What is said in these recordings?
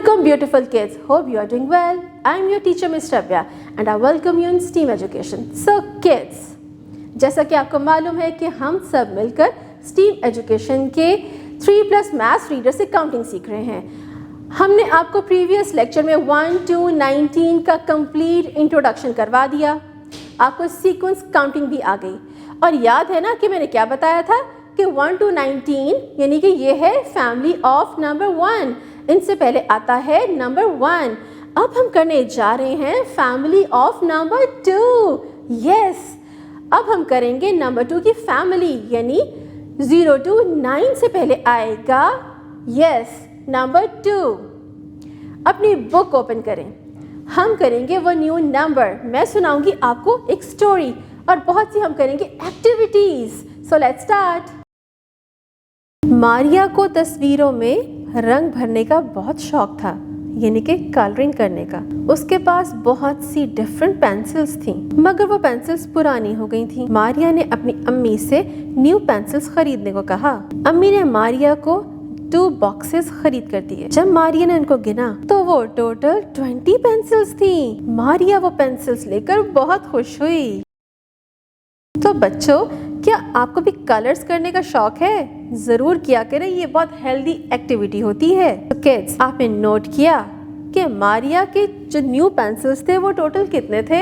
Welcome beautiful kids. Hope you are doing well. I am your teacher Ms. Rabia and I welcome you in STEAM education. So kids, जैसा कि आपको मालूम है कि हम सब मिलकर STEAM education के 3+ मैथ्स रीडर से काउंटिंग सीख रहे हैं. हमने आपको प्रीवियस लेक्चर में 1 to 19 का कंप्लीट इंट्रोडक्शन करवा दिया. आपको सीक्वेंस काउंटिंग भी आ गई और याद है ना कि मैंने क्या बताया था कि 1 to 19 यानी कि ये है फैमिली ऑफ नंबर 1. इनसे पहले आता है नंबर 1. अब हम करने जा रहे हैं फैमिली ऑफ नंबर 2. यस, अब हम करेंगे नंबर 2 की फैमिली यानी 0 to 9 से पहले आएगा यस नंबर 2. अपनी बुक ओपन करें. हम करेंगे वो न्यू नंबर. मैं सुनाऊंगी आपको एक स्टोरी और बहुत सी हम करेंगे activities. So let's start. Maria को तस्वीरों में रंग भरने का बहुत शौक था, यानी कि कलरिंग करने का. उसके पास बहुत सी डिफरेंट पेंसिल्स थीं, मगर वो पेंसिल्स पुरानी हो गई थीं. मारिया ने अपनी अम्मी से न्यू पेंसिल्स खरीदने को कहा. अम्मी ने मारिया को 2 बॉक्सेस खरीद कर दिए. जब मारिया ने उनको गिना तो वो टोटल 20 पेंसिल्स थीं. मारिया वो पेंसिल्स लेकर बहुत खुश हुई. तो बच्चों, क्या आपको भी कलर्स करने का शौक है? जरूर किया करें, ये बहुत हेल्दी एक्टिविटी होती है. तो किड्स, आपने नोट किया कि मारिया के जो न्यू पेंसिल्स थे वो टोटल कितने थे?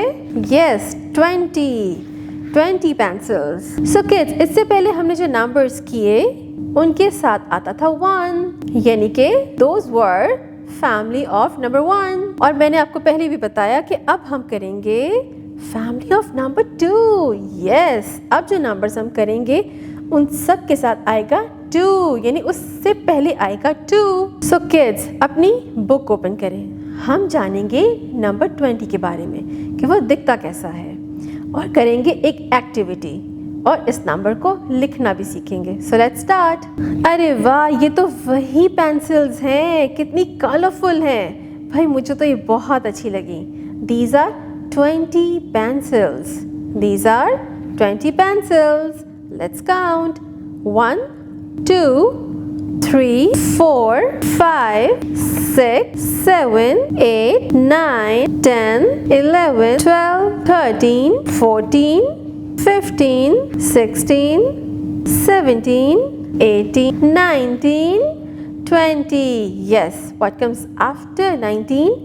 Yes, 20 pencils. सो किड्स, इससे पहले हमने जो नंबर्स किए उनके साथ आता था 1, यानी कि those were family of number 1. और मैंने आपको पहले भी बताया कि अब हम करेंगे फैमिली ऑफ नंबर 2. यस, अब जो नंबर्स हम करेंगे उन सब के साथ आएगा 2, यानी उससे पहले आएगा 2. सो किड्स, अपनी बुक ओपन करें. हम जानेंगे नंबर 20 के बारे में कि वो दिखता कैसा है और करेंगे एक एक्टिविटी और इस नंबर को लिखना भी सीखेंगे. So let's start. अरे वाह, ये तो वही पेंसिल्स हैं, कितनी कलरफुल हैं. भाई मुझे तो ये बहुत अच्छी लगी. These are 20 pencils. These are 20 pencils. Let's count. 1, 2, 3, 4, 5, 6, 7, 8, 9, 10, 11, 12, 13, 14, 15, 16, 17, 18, 19, 20. Yes, what comes after 19?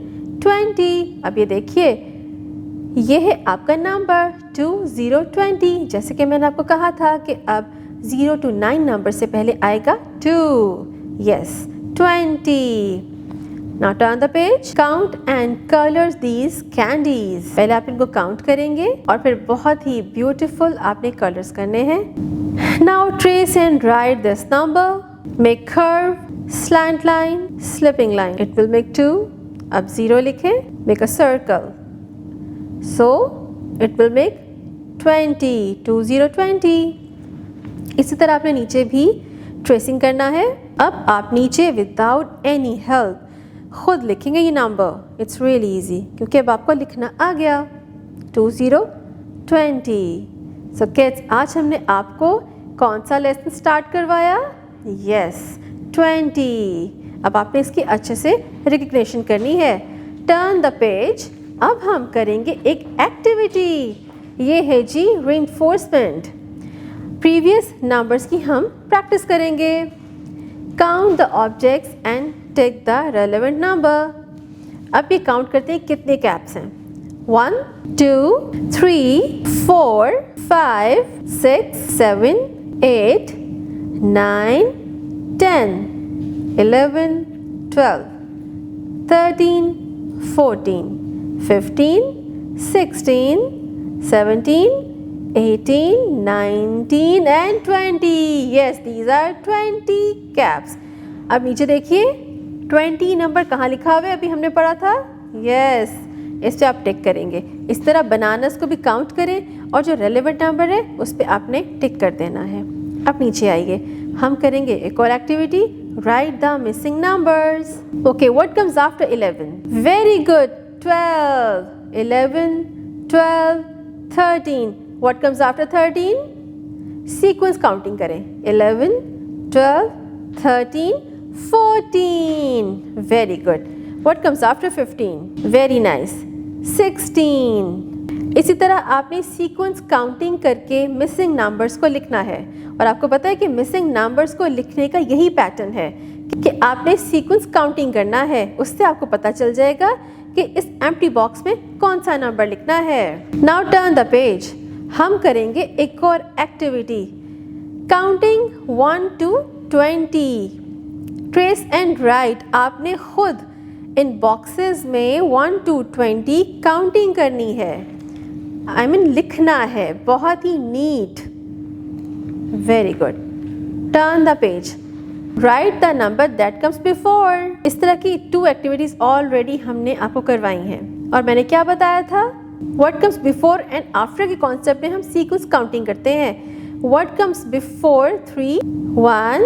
20. अब ये देखिए, ये है आपका नंबर 2020. जैसे कि मैंने आपको कहा था कि अब 0 to 9 नंबर से पहले आएगा 2. Yes, 20. Now turn the page. Count and colours these candies. पहले आप इनको काउंट करेंगे और फिर बहुत ही ब्यूटीफुल आपने कलर्स करने हैं. Now trace and write this number. Make curve, slant line, sleeping line. It will make 2. अब 0 लिखें. Make a circle. So it will make 20. 2020. इसी तरह आपने नीचे भी ट्रेसिंग करना है. अब आप नीचे विदाउट एनी हेल्प खुद लिखेंगे ये नंबर. इट्स रियली इजी क्योंकि अब आपको लिखना आ गया 2020. सो किड्स, आज हमने आपको कौन सा लेसन स्टार्ट करवाया? यस, 20. अब आपने इसकी अच्छे से रिकग्निशन करनी है. Turn the page. अब हम करेंगे एक एक्टिविटी. ये है जी रीइंफोर्समेंट. प्रीवियस नंबर्स की हम प्रैक्टिस करेंगे. Count the objects and take the relevant number. अब ये काउंट करते हैं कितने कैप्स हैं. 1, 2, 3, 4, 5, 6, 7, 8, 9, 10, 11, 12, 13, 14, 15, 16, 17, 18, 19 and 20. Yes, these are 20 caps. अब नीचे देखिए 20 नंबर कहाँ लिखा हुआ है, अभी हमने पढ़ा था. Yes, इस पे आप टिक करेंगे. इस तरह बनानास को भी काउंट करें और जो रेलेवेंट नंबर है उस पे आपने टिक कर देना है. अब नीचे आइए, हम करेंगे एक और activity. Write the missing numbers. Okay, what comes after 11? Very good. 12, 11, 12, 13. What comes after 13? Sequence counting करें. 11, 12, 13, 14. Very good. What comes after 15? Very nice. 16. इसी तरह आपने सीक्वेंस काउंटिंग करके मिसिंग नंबर्स को लिखना है, और आपको पता है कि मिसिंग नंबर्स को लिखने का यही पैटर्न है कि आपने सीक्वेंस काउंटिंग करना है। उससे आपको पता चल जाएगा कि इस एम्प्टी बॉक्स में कौन सा नंबर लिखना है। Now turn the page. हम करेंगे एक और activity, counting 1 to 20। Trace and right. आपने खुद इन बॉक्सेस में 1 to 20 काउंटिंग करनी है, I mean लिखना है, बहुत ही neat. Very good. Turn the page. Write the number that comes before. इस तरह की 2 एक्टिविटीज ऑलरेडी हमने आपको करवाई हैं, और मैंने क्या बताया था, what comes before and after के कॉन्सेप्ट में हम सीक्वेंस काउंटिंग करते हैं। What comes before 3, 1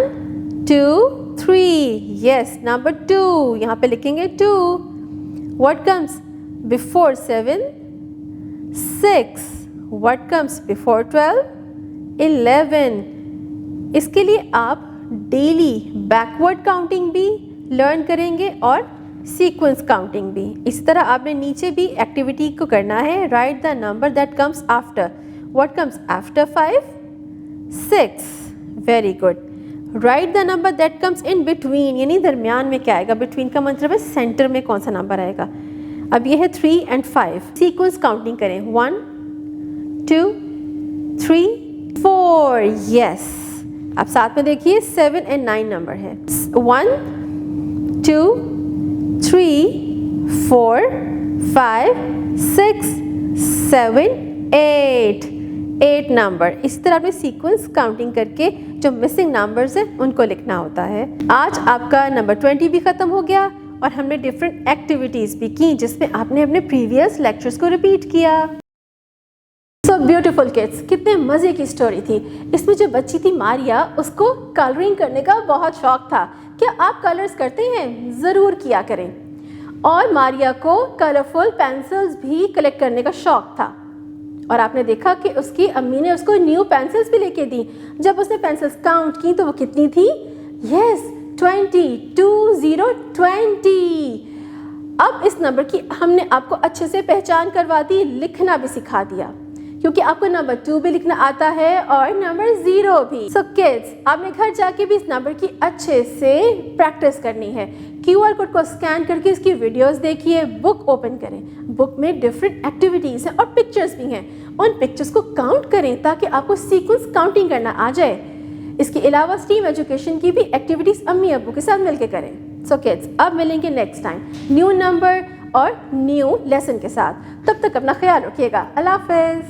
2 3, yes, number 2 यहाँ पे लिखेंगे 2। What comes before 7, 6। What comes before 12, 11। इसके लिए आप डेली बैकवर्ड काउंटिंग भी लर्न करेंगे और सीक्वेंस काउंटिंग भी। इस तरह आपने नीचे भी एक्टिविटी को करना है, right the number that comes after. What comes after 5, 6। Very good. Right the number that comes in between, यानी दरमियान में क्या आएगा, बिटवीन का मतलब है सेंटर में कौन सा नंबर आएगा। अब ये है 3 and 5। सीक्वेंस काउंटिंग करें, 1 2 3 4, यस। अब साथ में देखिए 7 and 9 नंबर है, 1 2 3 4 5 6 7 8 नंबर। इस तरह आपने सीक्वेंस काउंटिंग करके जो मिसिंग नंबर्स हैं उनको लिखना होता है। आज आपका नंबर 20 भी ख़त्म हो गया, और हमने डिफरेंट एक्टिविटीज़ भी की जिसमें आपने अपने प्रीवियस लेक्चर्स को रिपीट किया। सो ब्यूटीफुल किड्स, कितने मज़े की स्टोरी थी। इसमें जो बच्ची थी मारिया, उसको कलरिंग करने का बहुत शौक था। क्या आप कलर्स करते हैं? ज़रूर किया करें। और मारिया को कलरफुल पेंसिल्स भी कलेक्ट करने का शौक था, और आपने देखा कि उसकी अम्मी ने उसको न्यू पेंसिल्स भी लेके दी। जब उसने पेंसिल्स काउंट की तो वो कितनी थी? यस, 20, 20। अब इस नंबर की हमने आपको अच्छे से पहचान करवा दी, लिखना भी सिखा दिया, क्योंकि आपको नंबर 2 भी लिखना आता है और नंबर 0 भी। सो किड्स, आपने घर जाके भी इस नंबर की अच्छे से प्रैक्टिस करनी है। QR कोड को स्कैन करके इसकी वीडियोस देखिए, बुक ओपन करें। बुक में डिफरेंट एक्टिविटीज़ हैं और पिक्चर्स भी हैं। उन पिक्चर्स को काउंट करें ताकि आपको सीक्वेंस काउंटिंग करना आ जाए। इसके अलावा स्टीम एजुकेशन की भी एक्टिविटीज़ अम्मी अब्बू के साथ मिलकर करें। सो किड्स, अब मिलेंगे नेक्स्ट टाइम न्यू नंबर और न्यू लेसन के साथ। तब तक अपना ख्याल रखिएगा। अल्लाह हाफ़िज़।